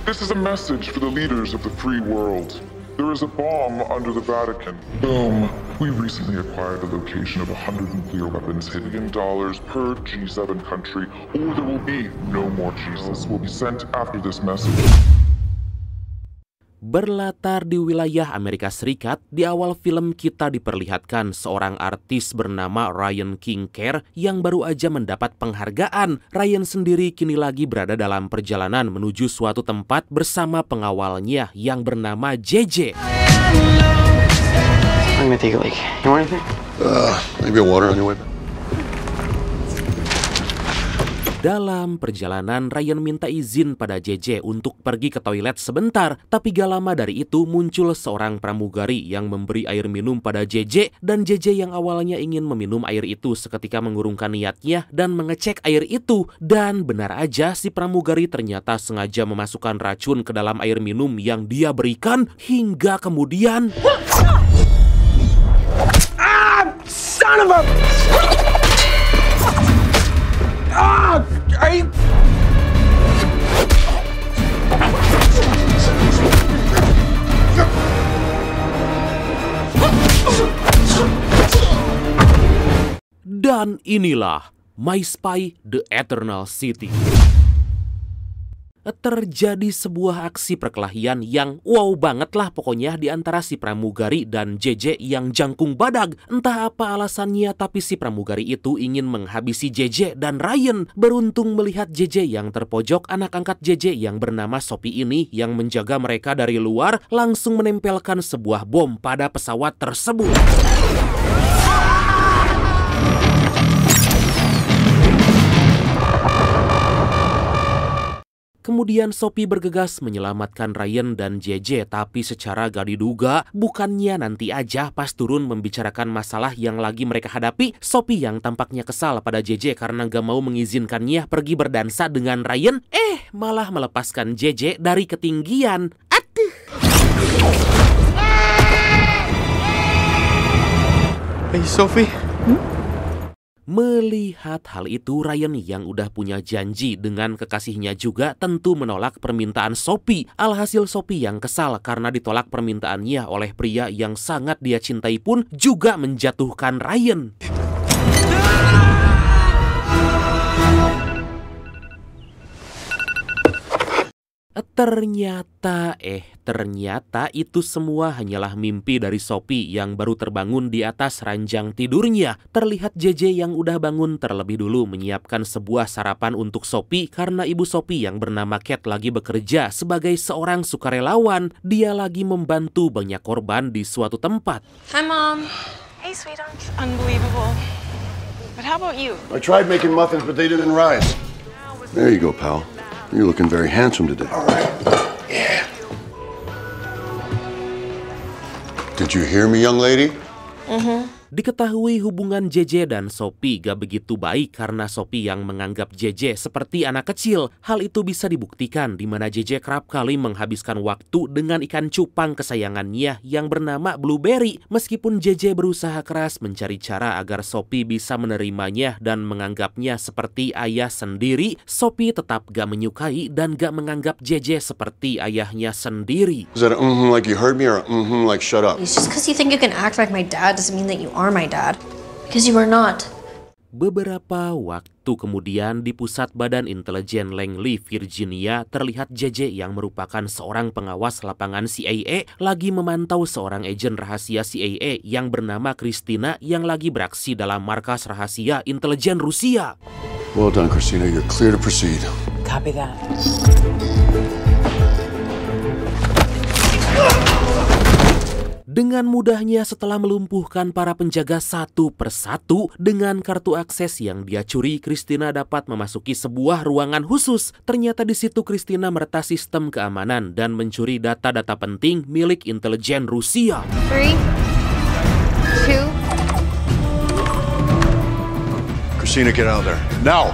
This is a message for the leaders of the free world. There is a bomb under the Vatican. Boom. We recently acquired the location of 100 nuclear weapons hidden in dollars per G7 country, or there will be no more Jesus will be sent after this message. Berlatar di wilayah Amerika Serikat, di awal film kita diperlihatkan seorang artis bernama Ryan Kincaid yang baru aja mendapat penghargaan. Ryan sendiri kini lagi berada dalam perjalanan menuju suatu tempat bersama pengawalnya yang bernama JJ. I'm gonna take a leak. You want anything? Maybe a water on your way back. Dalam perjalanan, Ryan minta izin pada JJ untuk pergi ke toilet sebentar. Tapi gak lama dari itu muncul seorang pramugari yang memberi air minum pada JJ. Dan JJ yang awalnya ingin meminum air itu seketika mengurungkan niatnya dan mengecek air itu. Dan benar aja si pramugari ternyata sengaja memasukkan racun ke dalam air minum yang dia berikan. Hingga kemudian... Son of a... Dan inilah My Spy The Eternal City. Terjadi sebuah aksi perkelahian yang wow banget lah pokoknya di antara si pramugari dan JJ yang jangkung badag. Entah apa alasannya tapi si pramugari itu ingin menghabisi JJ dan Ryan. Beruntung melihat JJ yang terpojok, anak angkat JJ yang bernama Sophie ini yang menjaga mereka dari luar langsung menempelkan sebuah bom pada pesawat tersebut. Kemudian Sophie bergegas menyelamatkan Ryan dan JJ, tapi secara gak diduga, bukannya nanti aja pas turun membicarakan masalah yang lagi mereka hadapi, Sophie yang tampaknya kesal pada JJ karena gak mau mengizinkannya pergi berdansa dengan Ryan, malah melepaskan JJ dari ketinggian. Aduh. Hey, Sophie. Melihat hal itu, Ryan yang udah punya janji dengan kekasihnya juga tentu menolak permintaan Sophie. Alhasil Sophie yang kesal karena ditolak permintaannya oleh pria yang sangat dia cintai pun juga menjatuhkan Ryan. Ternyata itu semua hanyalah mimpi dari Sophie yang baru terbangun di atas ranjang tidurnya. Terlihat JJ yang udah bangun terlebih dulu menyiapkan sebuah sarapan untuk Sophie karena ibu Sophie yang bernama Kate lagi bekerja sebagai seorang sukarelawan. Dia lagi membantu banyak korban di suatu tempat. Hi, Mom. Hey, sweetheart. Unbelievable. But how about you? I tried making muffins, but they didn't rise. There you go, pal. You're looking very handsome today. All right. Yeah. Did you hear me, young lady? Diketahui hubungan JJ dan Sophie gak begitu baik karena Sophie yang menganggap JJ seperti anak kecil. Hal itu bisa dibuktikan di mana JJ kerap kali menghabiskan waktu dengan ikan cupang kesayangannya yang bernama Blueberry. Meskipun JJ berusaha keras mencari cara agar Sophie bisa menerimanya dan menganggapnya seperti ayah sendiri, Sophie tetap gak menyukai dan gak menganggap JJ seperti ayahnya sendiri. Is that a like you heard me or a like shut up? It's just because you think you can act like my dad doesn't mean that you are my dad. Because you are not. Beberapa waktu kemudian di pusat Badan Intelijen Langley, Virginia, terlihat JJ yang merupakan seorang pengawas lapangan CIA lagi memantau seorang agen rahasia CIA yang bernama Christina yang lagi beraksi dalam markas rahasia intelijen Rusia. Well done, Christina. You're clear to proceed. Copy that. Dengan mudahnya setelah melumpuhkan para penjaga satu persatu dengan kartu akses yang dia curi, Christina dapat memasuki sebuah ruangan khusus. Ternyata di situ Christina meretas sistem keamanan dan mencuri data-data penting milik intelijen Rusia. 3, 2. Christina, get out of there. Now!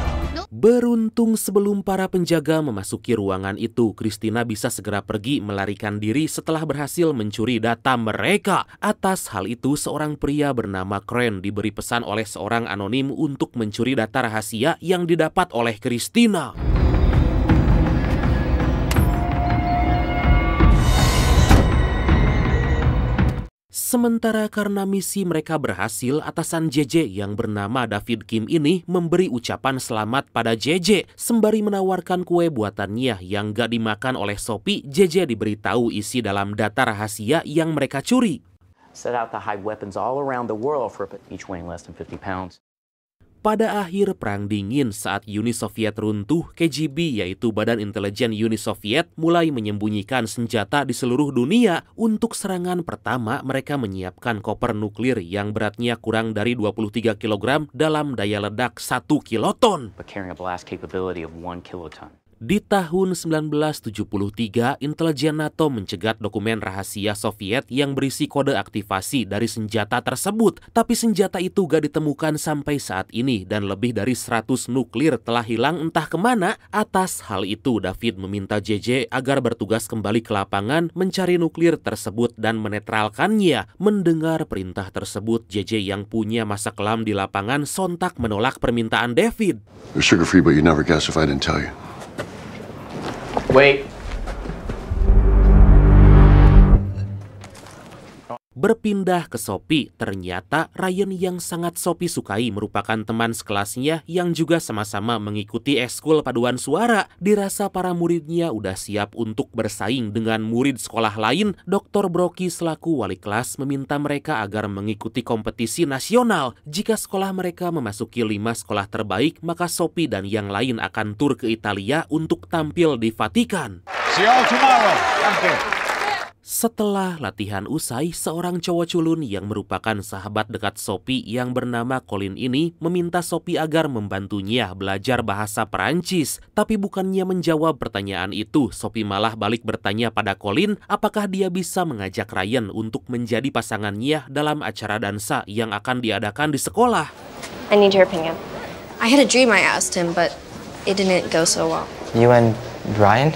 Beruntung sebelum para penjaga memasuki ruangan itu, Christina bisa segera pergi melarikan diri setelah berhasil mencuri data mereka. Atas hal itu, seorang pria bernama Crane diberi pesan oleh seorang anonim untuk mencuri data rahasia yang didapat oleh Christina. Sementara karena misi mereka berhasil, atasan JJ yang bernama David Kim ini memberi ucapan selamat pada JJ sembari menawarkan kue buatannya yang gak dimakan oleh Sophie. JJ diberitahu isi dalam data rahasia yang mereka curi. Set out to hide weapons all around the world for each weighing less than 50 pounds. Pada akhir Perang Dingin saat Uni Soviet runtuh, KGB yaitu Badan Intelijen Uni Soviet mulai menyembunyikan senjata di seluruh dunia. Untuk serangan pertama, mereka menyiapkan koper nuklir yang beratnya kurang dari 23 kg dalam daya ledak 1 kiloton. But carrying a blast capability of 1 kiloton. Di tahun 1973, intelijen NATO mencegat dokumen rahasia Soviet yang berisi kode aktivasi dari senjata tersebut. Tapi senjata itu gak ditemukan sampai saat ini dan lebih dari 100 nuklir telah hilang entah kemana. Atas hal itu, David meminta JJ agar bertugas kembali ke lapangan mencari nuklir tersebut dan menetralkannya. Mendengar perintah tersebut, JJ yang punya masa kelam di lapangan sontak menolak permintaan David. They're sugar-free, but you never guess if I didn't tell you. Wait. Berpindah ke Sophie, ternyata Ryan yang sangat Sophie sukai merupakan teman sekelasnya yang juga sama-sama mengikuti ekskul paduan suara. Dirasa para muridnya udah siap untuk bersaing dengan murid sekolah lain, Dr. Brocky selaku wali kelas meminta mereka agar mengikuti kompetisi nasional. Jika sekolah mereka memasuki 5 sekolah terbaik, maka Sophie dan yang lain akan tur ke Italia untuk tampil di Vatikan. See you all tomorrow. Thank you. Setelah latihan usai, seorang cowok culun yang merupakan sahabat dekat Sophie yang bernama Colin ini meminta Sophie agar membantunya belajar bahasa Perancis. Tapi bukannya menjawab pertanyaan itu, Sophie malah balik bertanya pada Colin apakah dia bisa mengajak Ryan untuk menjadi pasangannya dalam acara dansa yang akan diadakan di sekolah. I need your opinion. I had a dream I asked him, but it didn't go so well. You and Ryan?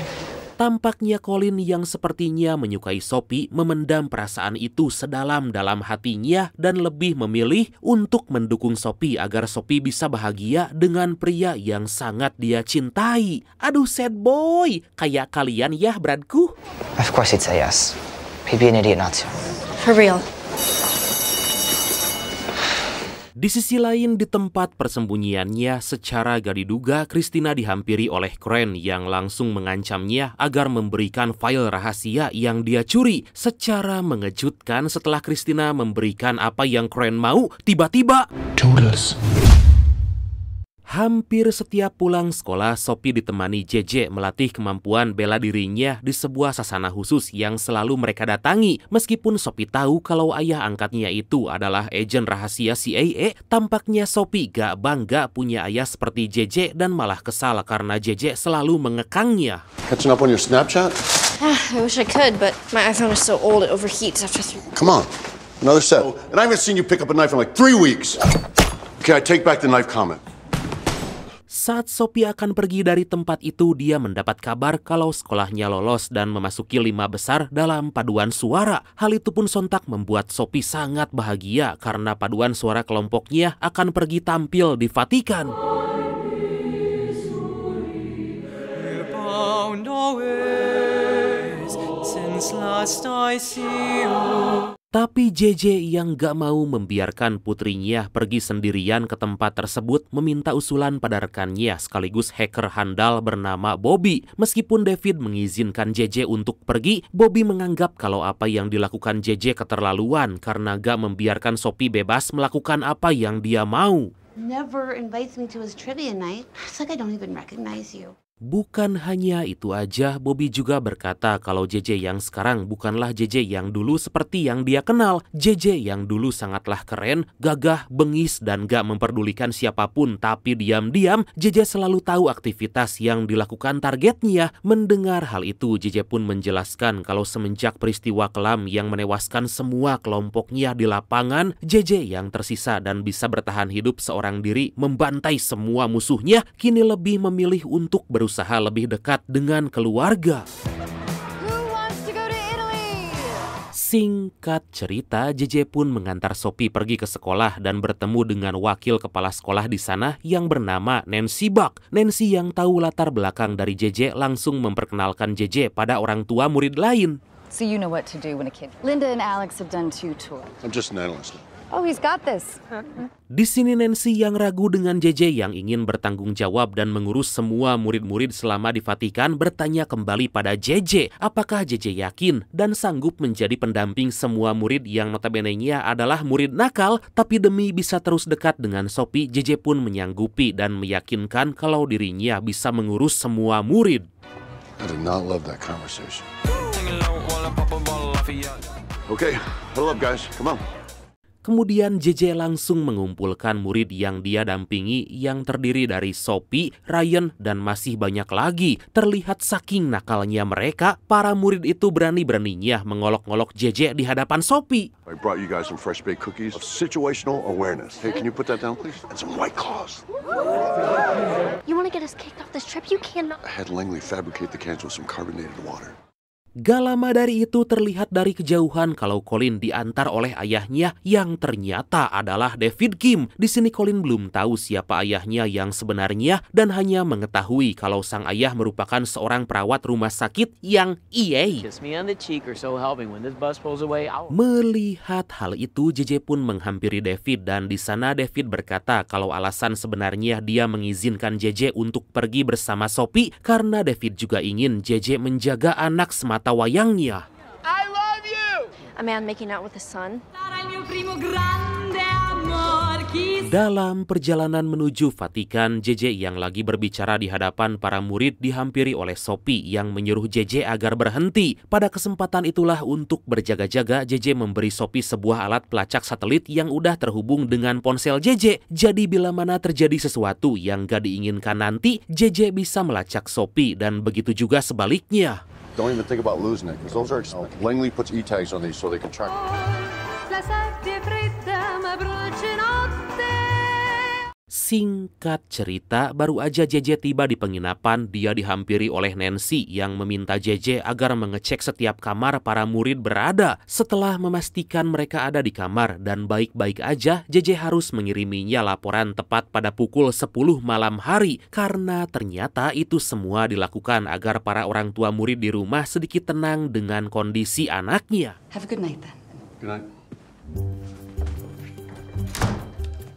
Tampaknya Colin yang sepertinya menyukai Sophie memendam perasaan itu sedalam-dalam hatinya dan lebih memilih untuk mendukung Sophie agar Sophie bisa bahagia dengan pria yang sangat dia cintai. Aduh sad boy, kayak kalian ya beradku. Of course he'd say yes. He'd be an idiot not to. For real. Di sisi lain, di tempat persembunyiannya, secara gak diduga, Christina dihampiri oleh Crane yang langsung mengancamnya agar memberikan file rahasia yang dia curi. Secara mengejutkan, setelah Christina memberikan apa yang Crane mau, tiba-tiba Toodles. hampir setiap pulang sekolah, Sophie ditemani JJ melatih kemampuan bela dirinya di sebuah sasana khusus yang selalu mereka datangi. Meskipun Sophie tahu kalau ayah angkatnya itu adalah agen rahasia CIA, tampaknya Sophie gak bangga punya ayah seperti JJ dan malah kesal karena JJ selalu mengekangnya. Catching up on your Snapchat? I wish I could, but my iPhone is so old it overheats after 3. Come on, another set. And I haven't seen you pick up a knife in like 3 weeks. Okay, I take back the knife comment. Saat Sophie akan pergi dari tempat itu, dia mendapat kabar kalau sekolahnya lolos dan memasuki 5 besar dalam paduan suara. Hal itu pun sontak membuat Sophie sangat bahagia karena paduan suara kelompoknya akan pergi tampil di Vatikan. Tapi JJ yang gak mau membiarkan putrinya pergi sendirian ke tempat tersebut meminta usulan pada rekannya sekaligus hacker handal bernama Bobby. Meskipun David mengizinkan JJ untuk pergi, Bobby menganggap kalau apa yang dilakukan JJ keterlaluan karena gak membiarkan Sophie bebas melakukan apa yang dia mau. Never invites me to his trivia night. It's like I don't even recognize you. Bukan hanya itu aja, Bobby juga berkata kalau JJ yang sekarang bukanlah JJ yang dulu seperti yang dia kenal. JJ yang dulu sangatlah keren, gagah, bengis, dan gak memperdulikan siapapun. Tapi diam-diam, JJ selalu tahu aktivitas yang dilakukan targetnya. Mendengar hal itu, JJ pun menjelaskan kalau semenjak peristiwa kelam yang menewaskan semua kelompoknya di lapangan, JJ yang tersisa dan bisa bertahan hidup seorang diri membantai semua musuhnya, kini lebih memilih untuk berusaha lebih dekat dengan keluarga. Singkat cerita, JJ pun mengantar Sophie pergi ke sekolah dan bertemu dengan wakil kepala sekolah di sana yang bernama Nancy Buck. Nancy yang tahu latar belakang dari JJ langsung memperkenalkan JJ pada orang tua murid lain. So you know what to do when a kid... Linda and Alex have done 2 tours. I'm just an analyst. Oh, he's got this. Di sini Nancy yang ragu dengan JJ yang ingin bertanggung jawab dan mengurus semua murid-murid selama di Vatikan bertanya kembali pada JJ. Apakah JJ yakin dan sanggup menjadi pendamping semua murid yang notabene-nya adalah murid nakal, tapi demi bisa terus dekat dengan Sophie, JJ pun menyanggupi dan meyakinkan kalau dirinya bisa mengurus semua murid. I did not love that conversation. Okay, huddle up guys, come on. Kemudian JJ langsung mengumpulkan murid yang dia dampingi yang terdiri dari Sophie, Ryan, dan masih banyak lagi. Terlihat saking nakalnya mereka, para murid itu berani-beraninya mengolok-ngolok JJ di hadapan Sophie. I brought you guys some fresh baked cookies of situational awareness. Hey, can you put that down please? And some White Claws. You want to get us kicked off this trip? You cannot. I had Langley fabricate the cans with some carbonated water. Gak lama dari itu terlihat dari kejauhan kalau Colin diantar oleh ayahnya yang ternyata adalah David Kim. Di sini Colin belum tahu siapa ayahnya yang sebenarnya dan hanya mengetahui kalau sang ayah merupakan seorang perawat rumah sakit yang EA. Melihat hal itu, JJ pun menghampiri David dan di sana David berkata kalau alasan sebenarnya dia mengizinkan JJ untuk pergi bersama Sophie karena David juga ingin JJ menjaga anak semata wayangnya. I love you! A man making out with his son. Dalam perjalanan menuju Vatikan, JJ yang lagi berbicara di hadapan para murid dihampiri oleh Sophie yang menyuruh JJ agar berhenti. Pada kesempatan itulah untuk berjaga-jaga, JJ memberi Sophie sebuah alat pelacak satelit yang udah terhubung dengan ponsel JJ. Jadi bila mana terjadi sesuatu yang gak diinginkan nanti, JJ bisa melacak Sophie dan begitu juga sebaliknya. Don't even think about losing it, because those are expensive. Langley puts e-tags on these so they can track. Singkat cerita, baru aja JJ tiba di penginapan, dia dihampiri oleh Nancy yang meminta JJ agar mengecek setiap kamar para murid berada. Setelah memastikan mereka ada di kamar dan baik-baik aja, JJ harus mengiriminya laporan tepat pada pukul 10 malam hari. Karena ternyata itu semua dilakukan agar para orang tua murid di rumah sedikit tenang dengan kondisi anaknya. Have a good night then. Good night.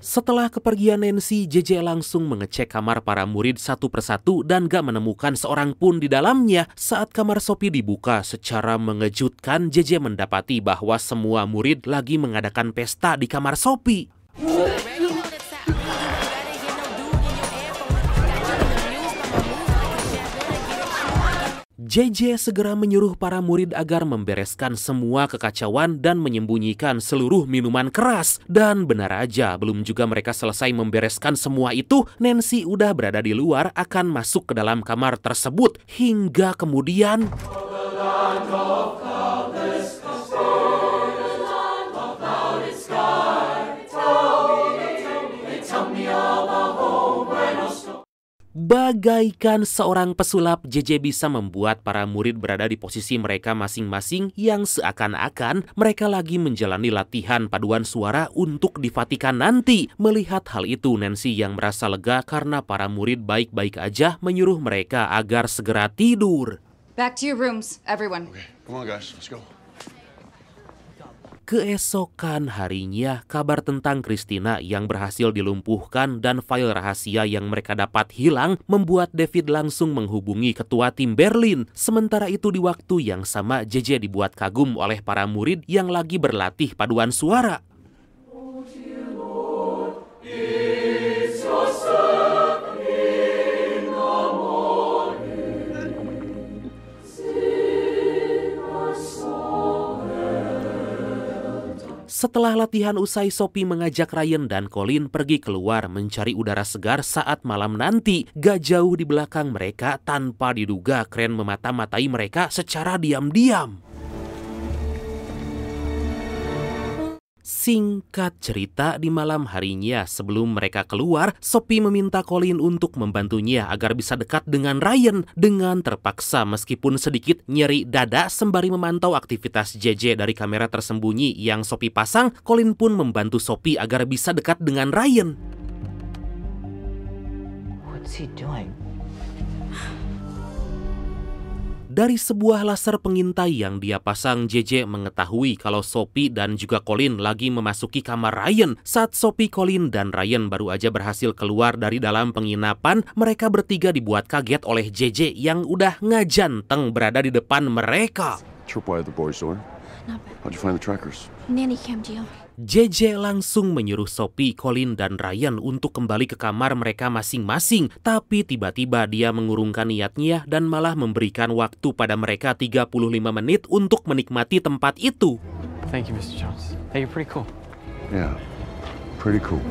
Setelah kepergian Nancy, JJ langsung mengecek kamar para murid satu persatu dan gak menemukan seorang pun di dalamnya. Saat kamar Sophie dibuka, secara mengejutkan JJ mendapati bahwa semua murid lagi mengadakan pesta di kamar Sophie. JJ segera menyuruh para murid agar membereskan semua kekacauan dan menyembunyikan seluruh minuman keras. Dan benar aja, belum juga mereka selesai membereskan semua itu, Nancy udah berada di luar akan masuk ke dalam kamar tersebut. Hingga kemudian... Bagaikan seorang pesulap, JJ bisa membuat para murid berada di posisi mereka masing-masing yang seakan-akan mereka lagi menjalani latihan paduan suara untuk di Vatikan nanti. Melihat hal itu, Nancy yang merasa lega karena para murid baik-baik aja menyuruh mereka agar segera tidur. Back to your rooms, everyone. Okay, come on guys, let's go. Keesokan harinya, kabar tentang Christina yang berhasil dilumpuhkan dan file rahasia yang mereka dapat hilang membuat David langsung menghubungi ketua tim Berlin. Sementara itu di waktu yang sama, JJ dibuat kagum oleh para murid yang lagi berlatih paduan suara. Setelah latihan usai, Sophie mengajak Ryan dan Colin pergi keluar mencari udara segar saat malam nanti. Gak jauh di belakang mereka, tanpa diduga kren memata-matai mereka secara diam-diam. Singkat cerita, di malam harinya sebelum mereka keluar, Sophie meminta Colin untuk membantunya agar bisa dekat dengan Ryan. Dengan terpaksa meskipun sedikit nyeri dada sembari memantau aktivitas JJ dari kamera tersembunyi yang Sophie pasang, Colin pun membantu Sophie agar bisa dekat dengan Ryan. What's he doing? Dari sebuah laser pengintai yang dia pasang, JJ mengetahui kalau Sophie dan juga Colin lagi memasuki kamar Ryan. Saat Sophie, Colin, dan Ryan baru aja berhasil keluar dari dalam penginapan, mereka bertiga dibuat kaget oleh JJ yang udah ngajanteng berada di depan mereka. Trip wire the boys' door. How'd you find the trackers? Nanny cam deal. JJ langsung menyuruh Sophie, Colin, dan Ryan untuk kembali ke kamar mereka masing-masing. Tapi tiba-tiba dia mengurungkan niatnya dan malah memberikan waktu pada mereka 35 menit untuk menikmati tempat itu. Thank you, Mr. Jones. Hey, you're pretty cool. Yeah, pretty cool.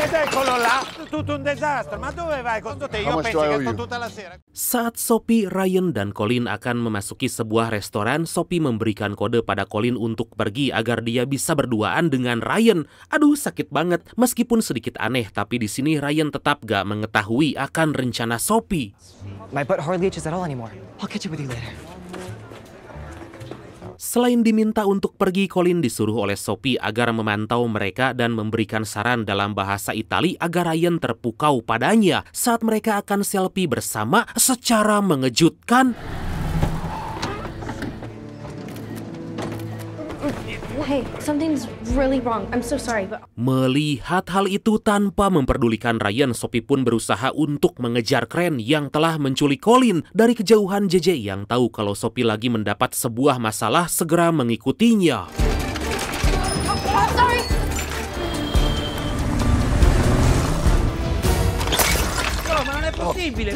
Ed eccolo là, tutto un disastro. Ma dove vai con te? Io penso che sto tutta la sera. Saat Sophie, Ryan, dan Colin akan memasuki sebuah restoran, Sophie memberikan kode pada Colin untuk pergi agar dia bisa berduaan dengan Ryan. Aduh, sakit banget. Meskipun sedikit aneh, tapi di sini Ryan tetap gak mengetahui akan rencana Sophie. My butt hardly itches at all anymore. I'll catch up with you later. Selain diminta untuk pergi, Colin disuruh oleh Sophie agar memantau mereka dan memberikan saran dalam bahasa Itali agar Ryan terpukau padanya saat mereka akan selfie bersama. Secara mengejutkan, Hey, something's really wrong. I'm so sorry, but... Melihat hal itu tanpa memperdulikan Ryan, Sophie pun berusaha untuk mengejar Crane yang telah menculik Colin. Dari kejauhan, JJ yang tahu kalau Sophie lagi mendapat sebuah masalah segera mengikutinya. Sorry. Oh, ma non è possibile.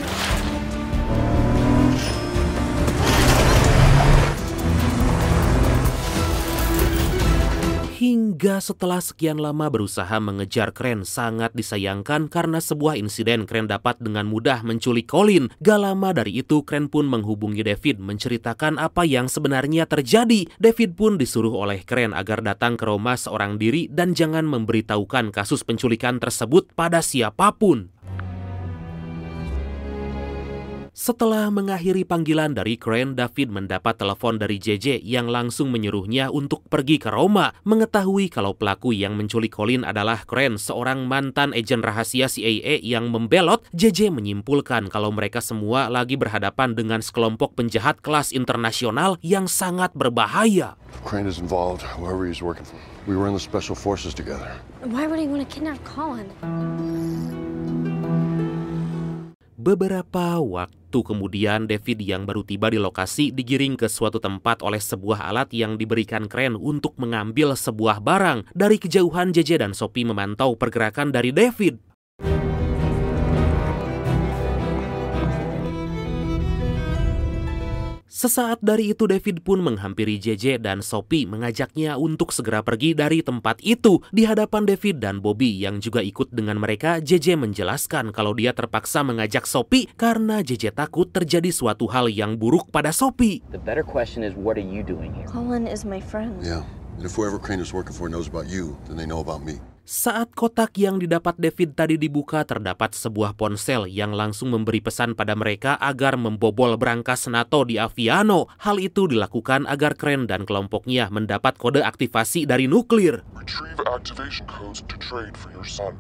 Hingga setelah sekian lama berusaha mengejar Crane, sangat disayangkan karena sebuah insiden Crane dapat dengan mudah menculik Colin. Gak lama dari itu, Crane pun menghubungi David menceritakan apa yang sebenarnya terjadi. David pun disuruh oleh Crane agar datang ke rumah seorang diri dan jangan memberitahukan kasus penculikan tersebut pada siapapun. Setelah mengakhiri panggilan dari Crane, David mendapat telepon dari JJ yang langsung menyuruhnya untuk pergi ke Roma. Mengetahui kalau pelaku yang menculik Colin adalah Crane, seorang mantan agen rahasia CIA yang membelot, JJ menyimpulkan kalau mereka semua lagi berhadapan dengan sekelompok penjahat kelas internasional yang sangat berbahaya. Crane is involved, whoever he's working for. We were in the special forces together. Why would he want to kidnap Colin? Beberapa waktu kemudian, David yang baru tiba di lokasi digiring ke suatu tempat oleh sebuah alat yang diberikan Crane untuk mengambil sebuah barang. Dari kejauhan, JJ dan Sophie memantau pergerakan dari David. Sesaat dari itu, David pun menghampiri JJ dan Sophie mengajaknya untuk segera pergi dari tempat itu. Di hadapan David dan Bobby yang juga ikut dengan mereka, JJ menjelaskan kalau dia terpaksa mengajak Sophie karena JJ takut terjadi suatu hal yang buruk pada Sophie. The better question is, what are you doing here? Colin is my friend. Yeah, and if whoever Crane is working for knows about you, then they know about me. Saat kotak yang didapat David tadi dibuka, terdapat sebuah ponsel yang langsung memberi pesan pada mereka agar membobol brankas NATO di Aviano. Hal itu dilakukan agar Crane dan kelompoknya mendapat kode aktivasi dari nuklir. Retrieve activation codes to trade for your son.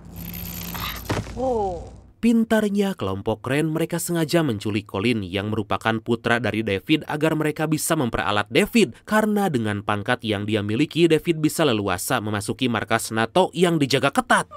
Oh. Pintarnya kelompok Crane, mereka sengaja menculik Colin yang merupakan putra dari David agar mereka bisa memperalat David. Karena dengan pangkat yang dia miliki, David bisa leluasa memasuki markas NATO yang dijaga ketat.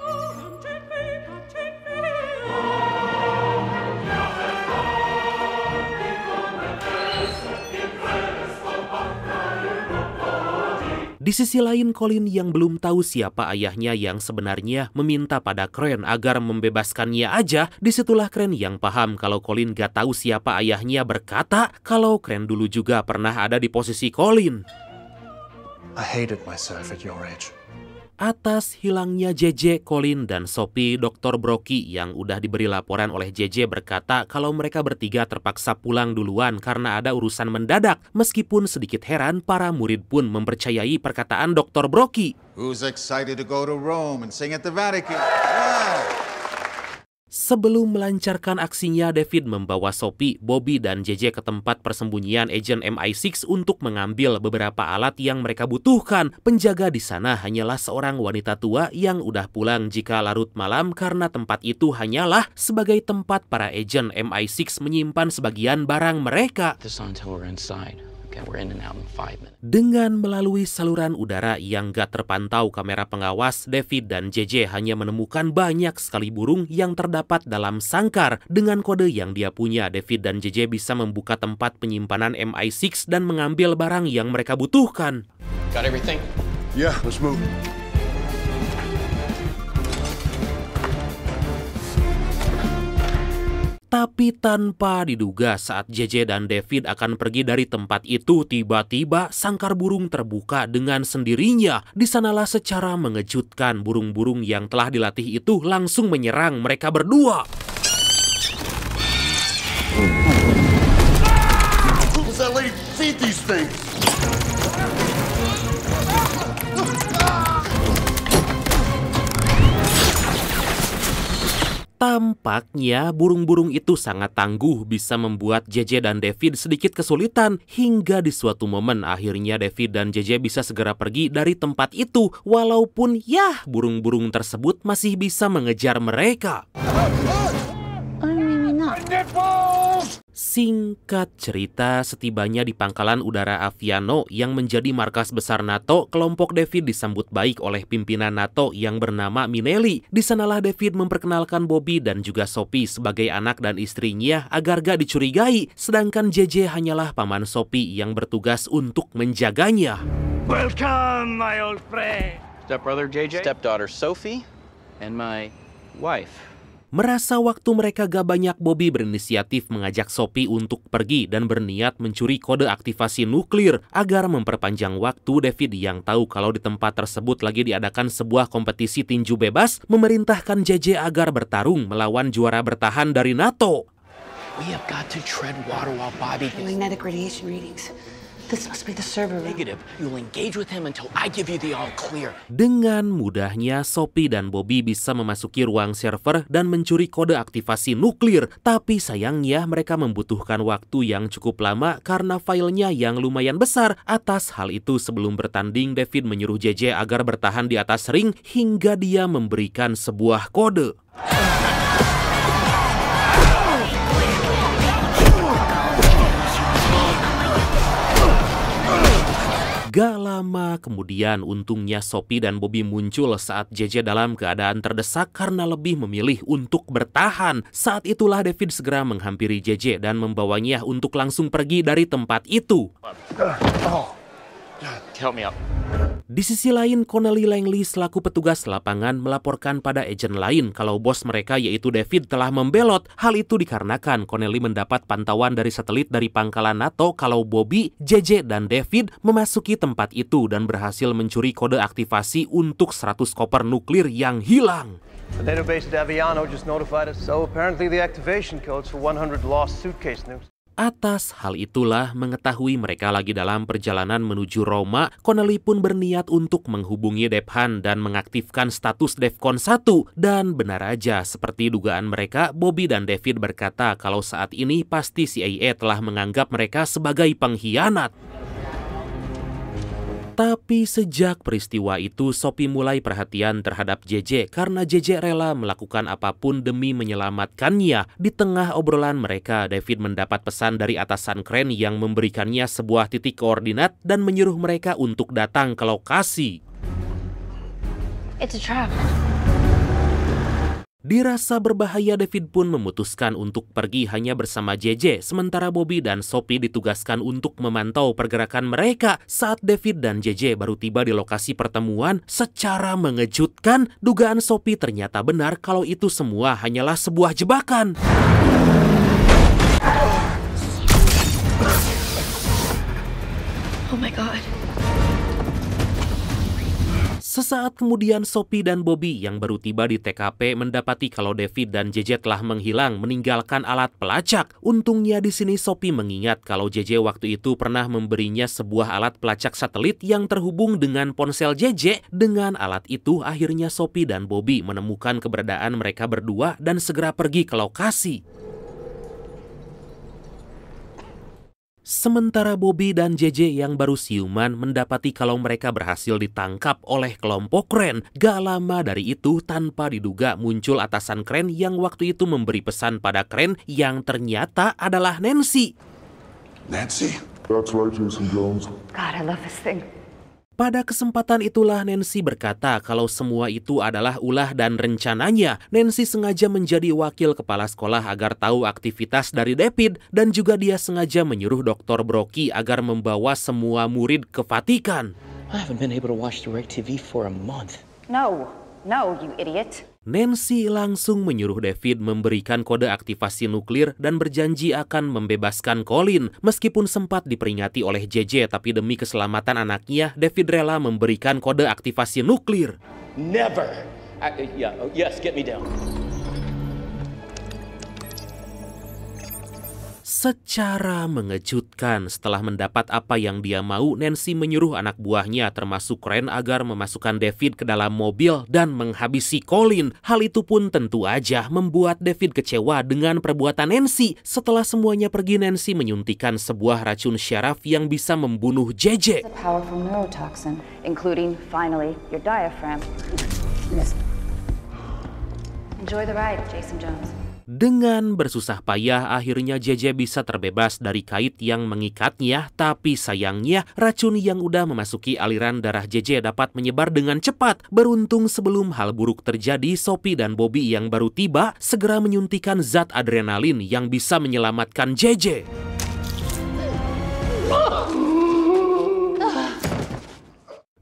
Di sisi lain, Colin yang belum tahu siapa ayahnya yang sebenarnya meminta pada Crane agar membebaskannya aja. Disitulah Crane yang paham kalau Colin gak tahu siapa ayahnya berkata kalau Crane dulu juga pernah ada di posisi Colin. I hated myself at your age. Atas hilangnya JJ, Colin, dan Sophie, Dr. Brockie yang udah diberi laporan oleh JJ berkata kalau mereka bertiga terpaksa pulang duluan karena ada urusan mendadak. Meskipun sedikit heran, para murid pun mempercayai perkataan Dr. Brockie. Who's excited to go to Rome and sing at the Vatican? Yeah. Sebelum melancarkan aksinya, David membawa Sophie, Bobby, dan JJ ke tempat persembunyian agen MI6 untuk mengambil beberapa alat yang mereka butuhkan. Penjaga di sana hanyalah seorang wanita tua yang udah pulang jika larut malam karena tempat itu hanyalah sebagai tempat para agen MI6 menyimpan sebagian barang mereka. Dengan melalui saluran udara yang gak terpantau kamera pengawas, David dan JJ hanya menemukan banyak sekali burung yang terdapat dalam sangkar. Dengan kode yang dia punya, David dan JJ bisa membuka tempat penyimpanan MI6 dan mengambil barang yang mereka butuhkan. Got everything? Yeah, let's move. Tapi tanpa diduga saat JJ dan David akan pergi dari tempat itu, tiba-tiba sangkar burung terbuka dengan sendirinya. Di sanalah secara mengejutkan burung-burung yang telah dilatih itu langsung menyerang mereka berdua. Who's that lady feed these things? Tampaknya burung-burung itu sangat tangguh, bisa membuat JJ dan David sedikit kesulitan. Hingga di suatu momen akhirnya David dan JJ bisa segera pergi dari tempat itu. Walaupun ya burung-burung tersebut masih bisa mengejar mereka. Singkat cerita, setibanya di pangkalan udara Aviano yang menjadi markas besar NATO, kelompok David disambut baik oleh pimpinan NATO yang bernama Minelli. Di sanalah David memperkenalkan Bobby dan juga Sophie sebagai anak dan istrinya agar gak dicurigai, sedangkan JJ hanyalah paman Sophie yang bertugas untuk menjaganya. Welcome, my old friend. Stepbrother JJ, stepdaughter Sophie, and my wife. Merasa waktu mereka gak banyak, Bobby berinisiatif mengajak Sophie untuk pergi dan berniat mencuri kode aktivasi nuklir agar memperpanjang waktu. David yang tahu kalau di tempat tersebut lagi diadakan sebuah kompetisi tinju bebas, memerintahkan JJ agar bertarung melawan juara bertahan dari NATO. We have got to tread water while Bobby gets magnetic radiation readings. This must be the server room. Negative. You'll engage with him until I give you the all clear. Dengan mudahnya, Sophie dan Bobby bisa memasuki ruang server dan mencuri kode aktivasi nuklir. Tapi sayangnya mereka membutuhkan waktu yang cukup lama karena filenya yang lumayan besar. Atas hal itu, sebelum bertanding, David menyuruh JJ agar bertahan di atas ring hingga dia memberikan sebuah kode. Gak lama kemudian, untungnya Sophie dan Bobby muncul saat JJ dalam keadaan terdesak karena lebih memilih untuk bertahan. Saat itulah David segera menghampiri JJ dan membawanya untuk langsung pergi dari tempat itu. Help me out. Di sisi lain, Connelly Langley selaku petugas lapangan melaporkan pada agen lain kalau bos mereka yaitu David telah membelot. Hal itu dikarenakan Connelly mendapat pantauan dari satelit dari pangkalan NATO kalau Bobby, JJ, dan David memasuki tempat itu dan berhasil mencuri kode aktivasi untuk 100 koper nuklir yang hilang. The database at Aviano just notified us, so apparently the activation codes for 100 lost suitcase nukes. Atas hal itulah, mengetahui mereka lagi dalam perjalanan menuju Roma, Connelly pun berniat untuk menghubungi Dephan dan mengaktifkan status Defcon 1. Dan benar aja, seperti dugaan mereka, Bobby dan David berkata kalau saat ini pasti CIA telah menganggap mereka sebagai pengkhianat. Tapi sejak peristiwa itu, Sophie mulai perhatian terhadap JJ karena JJ rela melakukan apapun demi menyelamatkannya. Di tengah obrolan mereka, David mendapat pesan dari atasan keren yang memberikannya sebuah titik koordinat dan menyuruh mereka untuk datang ke lokasi. It's a trap. Dirasa berbahaya, David pun memutuskan untuk pergi hanya bersama JJ, sementara Bobby dan Sophie ditugaskan untuk memantau pergerakan mereka. Saat David dan JJ baru tiba di lokasi pertemuan, secara mengejutkan, dugaan Sophie ternyata benar kalau itu semua hanyalah sebuah jebakan. Oh my God. Sesaat kemudian Sophie dan Bobby yang baru tiba di TKP mendapati kalau David dan JJ telah menghilang meninggalkan alat pelacak. Untungnya di sini Sophie mengingat kalau JJ waktu itu pernah memberinya sebuah alat pelacak satelit yang terhubung dengan ponsel JJ. Dengan alat itu akhirnya Sophie dan Bobby menemukan keberadaan mereka berdua dan segera pergi ke lokasi. Sementara Bobby dan JJ yang baru siuman mendapati kalau mereka berhasil ditangkap oleh kelompok Kren. Gak lama dari itu, tanpa diduga muncul atasan Kren yang waktu itu memberi pesan pada Kren yang ternyata adalah Nancy. Nancy? That's right, Jason Jones. God, I love this thing. Pada kesempatan itulah Nancy berkata kalau semua itu adalah ulah dan rencananya. Nancy sengaja menjadi wakil kepala sekolah agar tahu aktivitas dari David dan juga dia sengaja menyuruh Dr. Brockie agar membawa semua murid ke Vatikan. I haven't been able to watch DirecTV for a month. No, you idiot. Nancy langsung menyuruh David memberikan kode aktivasi nuklir dan berjanji akan membebaskan Colin. Meskipun sempat diperingati oleh JJ, tapi demi keselamatan anaknya, David rela memberikan kode aktivasi nuklir. Never. Yes, get me down. Secara mengejutkan, setelah mendapat apa yang dia mau, Nancy menyuruh anak buahnya termasuk Kren agar memasukkan David ke dalam mobil dan menghabisi Colin. Hal itu pun tentu aja membuat David kecewa dengan perbuatan Nancy. Setelah semuanya pergi, Nancy menyuntikkan sebuah racun syaraf yang bisa membunuh JJ. It's a powerful neurotoxin, including, finally, your diaphragm. Enjoy the ride, Jason Jones. Dengan bersusah payah, akhirnya JJ bisa terbebas dari kait yang mengikatnya, tapi sayangnya racun yang udah memasuki aliran darah JJ dapat menyebar dengan cepat. Beruntung sebelum hal buruk terjadi, Sophie dan Bobby yang baru tiba segera menyuntikkan zat adrenalin yang bisa menyelamatkan JJ.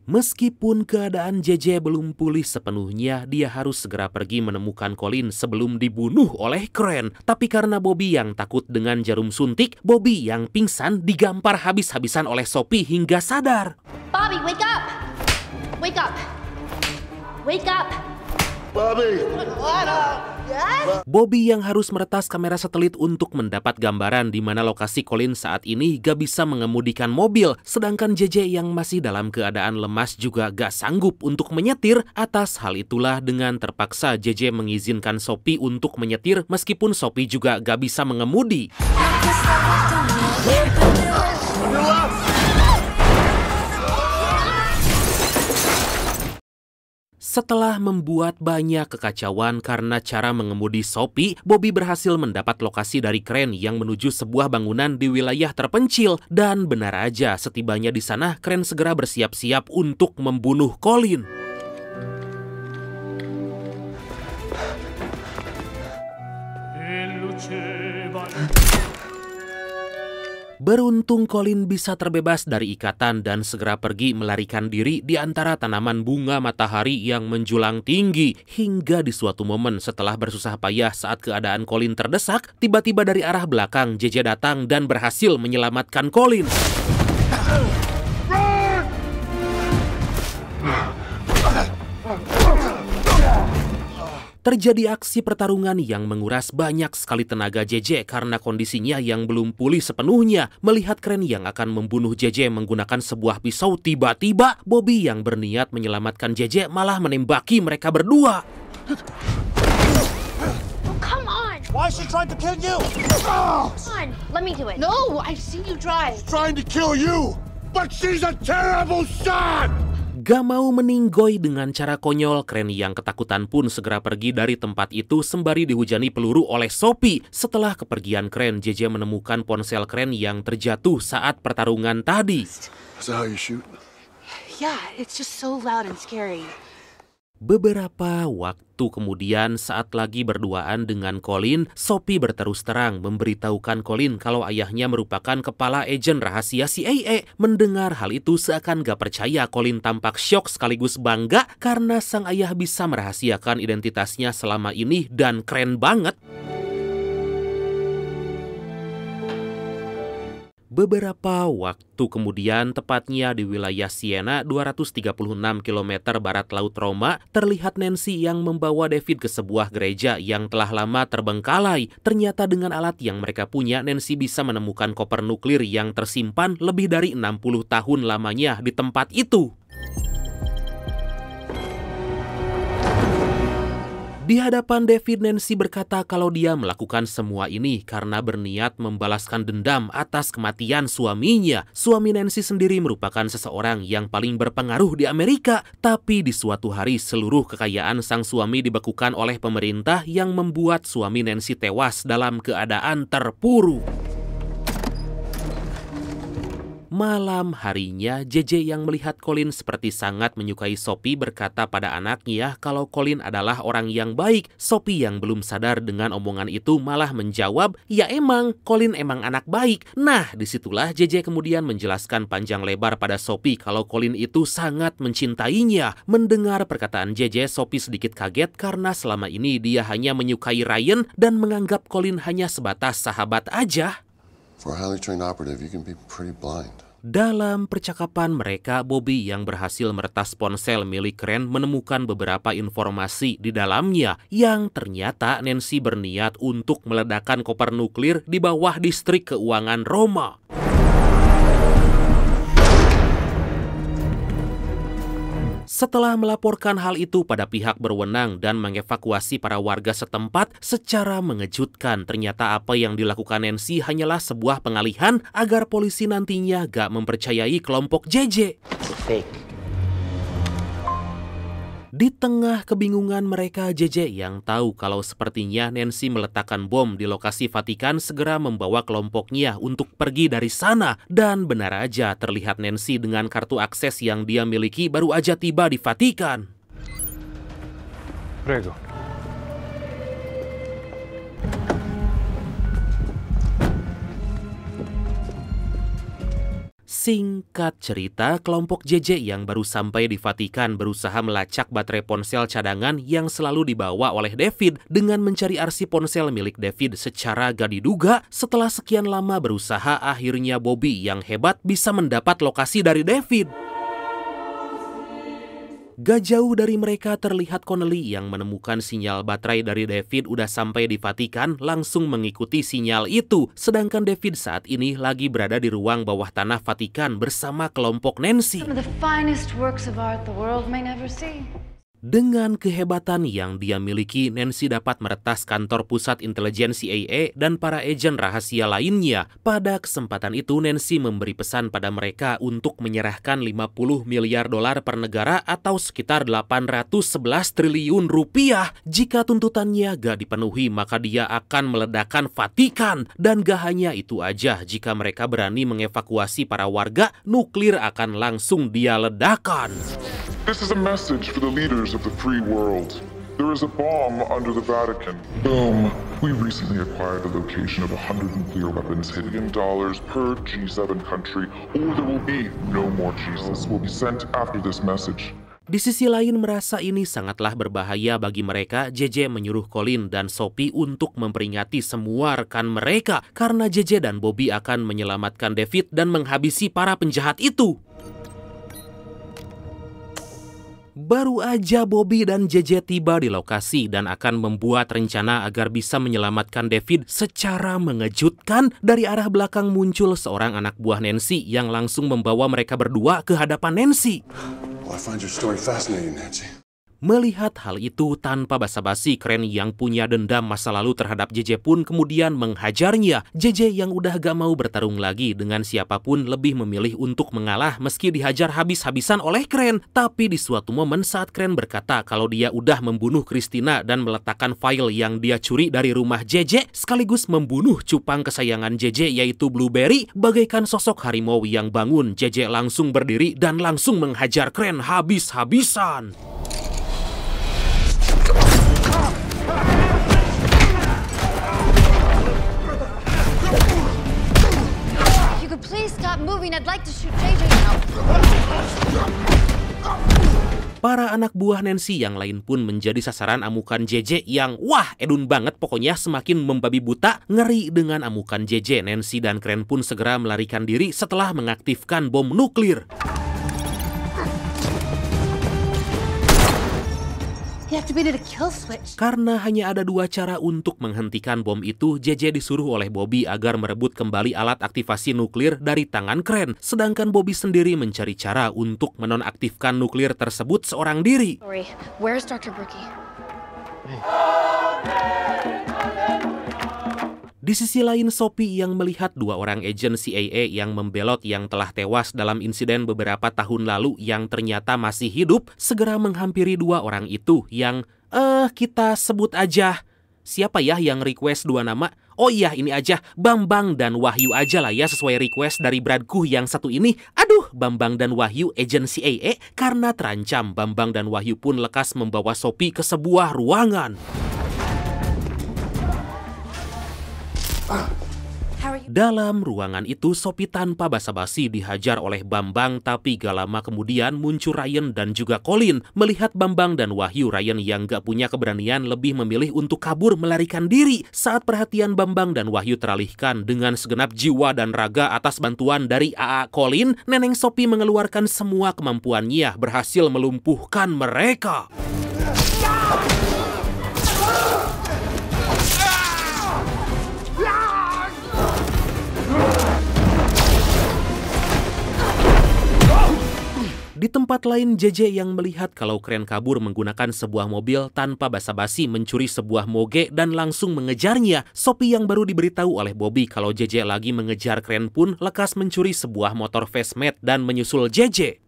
Meskipun keadaan JJ belum pulih sepenuhnya, dia harus segera pergi menemukan Colin sebelum dibunuh oleh Kren. Tapi karena Bobby yang takut dengan jarum suntik, Bobby yang pingsan digampar habis-habisan oleh Sophie hingga sadar. Bobby, wake up! Wake up! Wake up! Bobby! Bobby yang harus meretas kamera satelit untuk mendapat gambaran di mana lokasi Colin saat ini gak bisa mengemudikan mobil, sedangkan JJ yang masih dalam keadaan lemas juga gak sanggup untuk menyetir. Atas hal itulah dengan terpaksa JJ mengizinkan Sophie untuk menyetir meskipun Sophie juga gak bisa mengemudi. Setelah membuat banyak kekacauan karena cara mengemudi Sophie, Bobby berhasil mendapat lokasi dari Kren yang menuju sebuah bangunan di wilayah terpencil. Dan benar aja, setibanya di sana, Kren segera bersiap-siap untuk membunuh Colin. Beruntung Colin bisa terbebas dari ikatan dan segera pergi melarikan diri di antara tanaman bunga matahari yang menjulang tinggi. Hingga di suatu momen setelah bersusah payah saat keadaan Colin terdesak, tiba-tiba dari arah belakang JJ datang dan berhasil menyelamatkan Colin. Terjadi aksi pertarungan yang menguras banyak sekali tenaga JJ karena kondisinya yang belum pulih sepenuhnya. Melihat Kren yang akan membunuh JJ menggunakan sebuah pisau, tiba-tiba Bobby yang berniat menyelamatkan JJ malah menembaki mereka berdua. Come on! Why is she trying to kill you? Come on, let me do it. No, I've seen you try. She's trying to kill you, but she's a terrible shot! Gak mau meninggoy dengan cara konyol, Kren yang ketakutan pun segera pergi dari tempat itu sembari dihujani peluru oleh Sophie. Setelah kepergian Kren, JJ menemukan ponsel Kren yang terjatuh saat pertarungan tadi. Is that how you shoot? Yeah, it's just so loud and scary. Beberapa waktu kemudian saat lagi berduaan dengan Colin, Sophie berterus terang memberitahukan Colin kalau ayahnya merupakan kepala agen rahasia CIA. Mendengar hal itu seakan gak percaya, Colin tampak syok sekaligus bangga karena sang ayah bisa merahasiakan identitasnya selama ini dan keren banget. Beberapa waktu kemudian, tepatnya di wilayah Siena, 236 km barat Laut Roma, terlihat Nancy yang membawa David ke sebuah gereja yang telah lama terbengkalai. Ternyata dengan alat yang mereka punya, Nancy bisa menemukan koper nuklir yang tersimpan lebih dari 60 tahun lamanya di tempat itu. Di hadapan David, Nancy berkata kalau dia melakukan semua ini karena berniat membalaskan dendam atas kematian suaminya. Suami Nancy sendiri merupakan seseorang yang paling berpengaruh di Amerika, tapi di suatu hari seluruh kekayaan sang suami dibekukan oleh pemerintah yang membuat suami Nancy tewas dalam keadaan terpuruk. Malam harinya, JJ yang melihat Colin seperti sangat menyukai Sophie berkata pada anaknya kalau Colin adalah orang yang baik. Sophie yang belum sadar dengan omongan itu malah menjawab, ya emang, Colin emang anak baik. Nah, disitulah JJ kemudian menjelaskan panjang lebar pada Sophie kalau Colin itu sangat mencintainya. Mendengar perkataan JJ, Sophie sedikit kaget karena selama ini dia hanya menyukai Ryan dan menganggap Colin hanya sebatas sahabat aja. For a highly trained operative, you can be pretty blind. Dalam percakapan mereka, Bobby yang berhasil meretas ponsel milik Crane menemukan beberapa informasi di dalamnya yang ternyata Nancy berniat untuk meledakkan koper nuklir di bawah distrik keuangan Roma. Setelah melaporkan hal itu pada pihak berwenang dan mengevakuasi para warga setempat, secara mengejutkan ternyata apa yang dilakukan Nancy hanyalah sebuah pengalihan agar polisi nantinya gak mempercayai kelompok JJ. Di tengah kebingungan mereka, JJ yang tahu kalau sepertinya Nancy meletakkan bom di lokasi Vatikan segera membawa kelompoknya untuk pergi dari sana. Dan benar aja terlihat Nancy dengan kartu akses yang dia miliki baru aja tiba di Vatikan. Prego. Singkat cerita, kelompok JJ yang baru sampai di Vatikan berusaha melacak baterai ponsel cadangan yang selalu dibawa oleh David dengan mencari arsip ponsel milik David secara gak diduga. Setelah sekian lama berusaha, akhirnya Bobby yang hebat bisa mendapat lokasi dari David. Gak jauh dari mereka terlihat Connelly yang menemukan sinyal baterai dari David udah sampai di Vatikan, langsung mengikuti sinyal itu. Sedangkan David saat ini lagi berada di ruang bawah tanah Vatikan bersama kelompok Nancy. Some of the finest works of art the world may never see. Dengan kehebatan yang dia miliki, Nancy dapat meretas kantor pusat intelijen CIA dan para agen rahasia lainnya. Pada kesempatan itu, Nancy memberi pesan pada mereka untuk menyerahkan 50 miliar dolar per negara atau sekitar 811 triliun rupiah. Jika tuntutannya gak dipenuhi, maka dia akan meledakkan Vatikan. Dan gak hanya itu aja, jika mereka berani mengevakuasi para warga, nuklir akan langsung dia ledakan. This is a message for the leaders of the free world. There is a bomb under the Vatican. Boom. We recently acquired the location of 100 nuclear weapons hidden in dollars per G7 country, or there will be no more Jesus will be sent after this message. Di sisi lain merasa ini sangatlah berbahaya bagi mereka, JJ menyuruh Colin dan Sophie untuk memperingati semua rekan mereka karena JJ dan Bobby akan menyelamatkan David dan menghabisi para penjahat itu. Baru aja Bobby dan JJ tiba di lokasi dan akan membuat rencana agar bisa menyelamatkan David, secara mengejutkan dari arah belakang muncul seorang anak buah Nancy yang langsung membawa mereka berdua ke hadapan Nancy. Well, I find your story fascinating, Nancy. Melihat hal itu, tanpa basa-basi, Crane yang punya dendam masa lalu terhadap JJ pun kemudian menghajarnya. JJ yang udah gak mau bertarung lagi dengan siapapun lebih memilih untuk mengalah meski dihajar habis-habisan oleh Crane. Tapi di suatu momen saat Crane berkata kalau dia udah membunuh Christina dan meletakkan file yang dia curi dari rumah JJ, sekaligus membunuh cupang kesayangan JJ yaitu Blueberry, bagaikan sosok harimau yang bangun, JJ langsung berdiri dan langsung menghajar Crane habis-habisan. If you could please stop moving, I'd like to shoot JJ now. Para anak buah Nancy yang lain pun menjadi sasaran amukan JJ yang wah edun banget pokoknya semakin membabi buta. Ngeri dengan amukan JJ, Nancy dan Crane pun segera melarikan diri setelah mengaktifkan bom nuklir. Karena hanya ada dua cara untuk menghentikan bom itu, JJ disuruh oleh Bobby agar merebut kembali alat aktivasi nuklir dari tangan Crane. Sedangkan Bobby sendiri mencari cara untuk menonaktifkan nuklir tersebut seorang diri. Where's Dr. Brookie? Di sisi lain, Sophie yang melihat dua orang agen CIA yang membelot yang telah tewas dalam insiden beberapa tahun lalu yang ternyata masih hidup, segera menghampiri dua orang itu yang, kita sebut aja. Siapa ya yang request dua nama? Oh iya, ini aja, Bambang dan Wahyu aja lah ya, sesuai request dari Bradku yang satu ini. Aduh, Bambang dan Wahyu agen CIA. Karena terancam, Bambang dan Wahyu pun lekas membawa Sophie ke sebuah ruangan. Dalam ruangan itu, Sophie tanpa basa-basi dihajar oleh Bambang, tapi gak lama kemudian muncul Ryan dan juga Colin. Melihat Bambang dan Wahyu, Ryan yang gak punya keberanian lebih memilih untuk kabur melarikan diri. Saat perhatian Bambang dan Wahyu teralihkan dengan segenap jiwa dan raga atas bantuan dari AA Colin, Neneng Sophie mengeluarkan semua kemampuannya berhasil melumpuhkan mereka. Di tempat lain, JJ yang melihat kalau Crane kabur menggunakan sebuah mobil tanpa basa-basi mencuri sebuah moge dan langsung mengejarnya. Sophie yang baru diberitahu oleh Bobby kalau JJ lagi mengejar Crane pun lekas mencuri sebuah motor Fastmat dan menyusul JJ.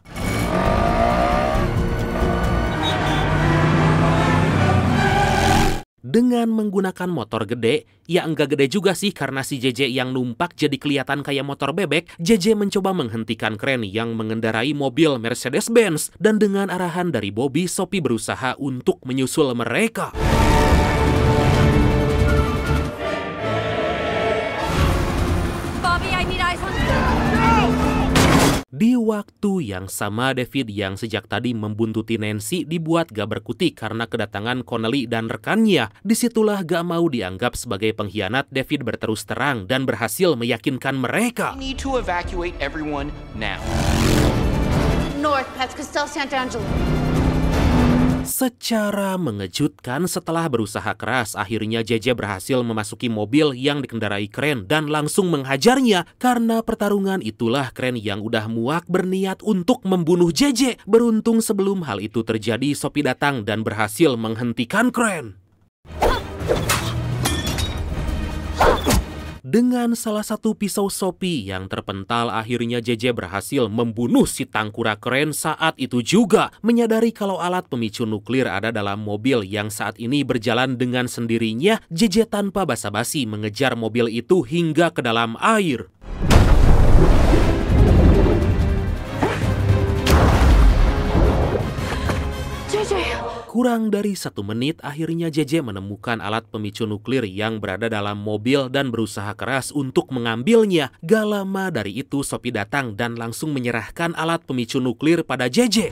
Dengan menggunakan motor gede, ya enggak gede juga sih karena si JJ yang numpak jadi kelihatan kayak motor bebek, JJ mencoba menghentikan Crane yang mengendarai mobil Mercedes-Benz. Dan dengan arahan dari Bobby, Sophie berusaha untuk menyusul mereka. Bobby, I need eyes on you. Di waktu yang sama, David yang sejak tadi membuntuti Nancy dibuat gak berkutik karena kedatangan Connelly dan rekannya. Disitulah gak mau dianggap sebagai pengkhianat, David berterus terang dan berhasil meyakinkan mereka. We need to evacuate everyone now. North, Pets Castell, Santa Angela. Secara mengejutkan, setelah berusaha keras, akhirnya JJ berhasil memasuki mobil yang dikendarai Crane dan langsung menghajarnya. Karena pertarungan itulah Crane yang udah muak berniat untuk membunuh JJ. Beruntung sebelum hal itu terjadi, Sophie datang dan berhasil menghentikan Crane. Dengan salah satu pisau Sophie yang terpental, akhirnya JJ berhasil membunuh si tangkura Crane. Saat itu juga menyadari kalau alat pemicu nuklir ada dalam mobil yang saat ini berjalan dengan sendirinya, JJ tanpa basa-basi mengejar mobil itu hingga ke dalam air. Kurang dari 1 menit, akhirnya JJ menemukan alat pemicu nuklir yang berada dalam mobil dan berusaha keras untuk mengambilnya. Gak lama dari itu, Sophie datang dan langsung menyerahkan alat pemicu nuklir pada JJ.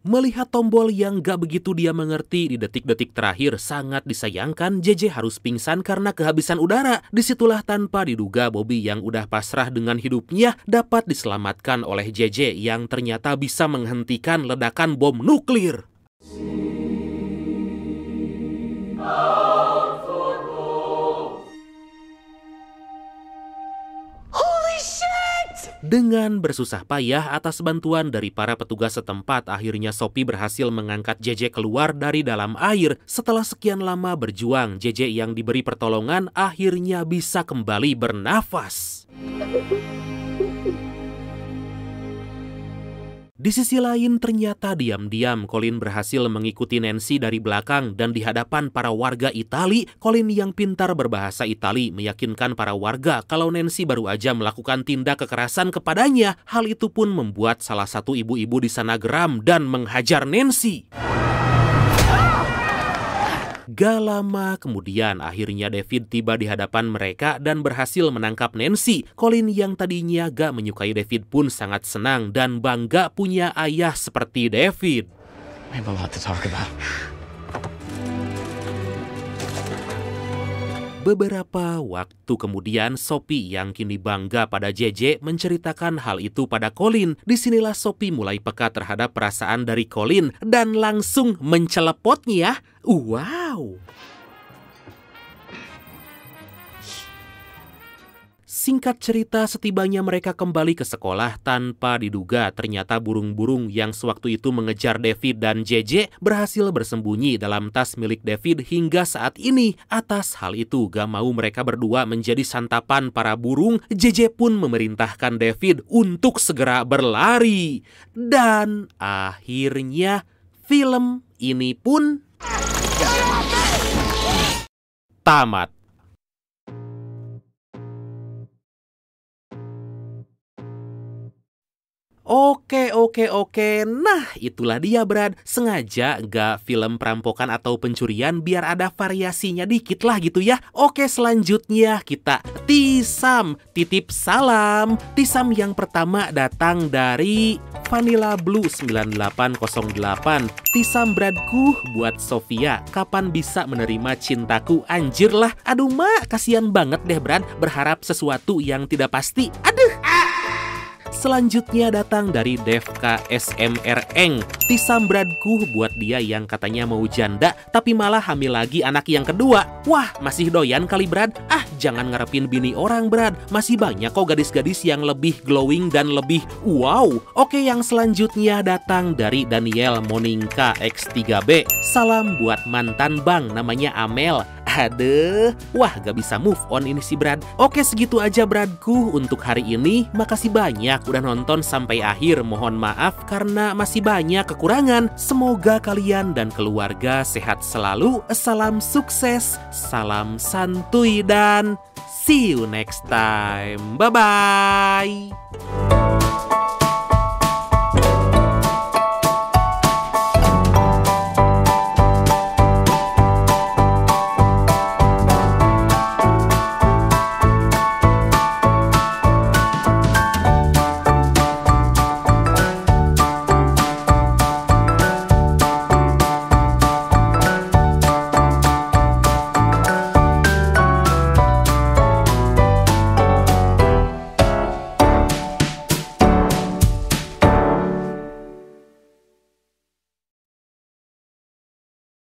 Melihat tombol yang gak begitu dia mengerti di detik-detik terakhir, sangat disayangkan JJ harus pingsan karena kehabisan udara. Disitulah tanpa diduga Bobby yang udah pasrah dengan hidupnya dapat diselamatkan oleh JJ yang ternyata bisa menghentikan ledakan bom nuklir. Dengan bersusah payah atas bantuan dari para petugas setempat, akhirnya Sophie berhasil mengangkat JJ keluar dari dalam air. Setelah sekian lama berjuang, JJ yang diberi pertolongan akhirnya bisa kembali bernafas. Di sisi lain, ternyata diam-diam Colin berhasil mengikuti Nancy dari belakang dan di hadapan para warga Itali, Colin yang pintar berbahasa Itali meyakinkan para warga kalau Nancy baru aja melakukan tindak kekerasan kepadanya. Hal itu pun membuat salah satu ibu-ibu di sana geram dan menghajar Nancy. Gak lama kemudian akhirnya David tiba di hadapan mereka dan berhasil menangkap Nancy. Colin yang tadinya gak menyukai David pun sangat senang dan bangga punya ayah seperti David. We have a lot to talk about. Beberapa waktu kemudian, Sophie yang kini bangga pada JJ menceritakan hal itu pada Colin. Disinilah Sophie mulai peka terhadap perasaan dari Colin dan langsung mencelepotnya. Wow! Singkat cerita, setibanya mereka kembali ke sekolah tanpa diduga ternyata burung-burung yang sewaktu itu mengejar David dan JJ berhasil bersembunyi dalam tas milik David hingga saat ini. Atas hal itu, gak mau mereka berdua menjadi santapan para burung, JJ pun memerintahkan David untuk segera berlari. Dan akhirnya film ini pun tamat. Oke. Nah, itulah dia, Brad. Sengaja gak film perampokan atau pencurian biar ada variasinya dikit lah gitu ya. Oke, selanjutnya kita Tisam. Titip salam. Tisam yang pertama datang dari Vanilla Blue 9808. Tisam Bradku buat Sofia. Kapan bisa menerima cintaku? Anjir lah. Aduh, Mak. Kasian banget deh, Brad. Berharap sesuatu yang tidak pasti. Aduh. Selanjutnya datang dari Devka SMReng. Tisam Bradku buat dia yang katanya mau janda tapi malah hamil lagi anak yang kedua. Wah, masih doyan kali, Brad? Ah, jangan ngarepin bini orang, Brad. Masih banyak kok gadis-gadis yang lebih glowing dan lebih wow. Oke, yang selanjutnya datang dari Daniel Monika X3B. Salam buat mantan bang, namanya Amel. Aduh, wah gak bisa move on ini si Brad. Oke, segitu aja Bradku untuk hari ini. Makasih banyak udah nonton sampai akhir. Mohon maaf karena masih banyak kekurangan. Semoga kalian dan keluarga sehat selalu. Salam sukses, salam santuy, dan see you next time. Bye-bye.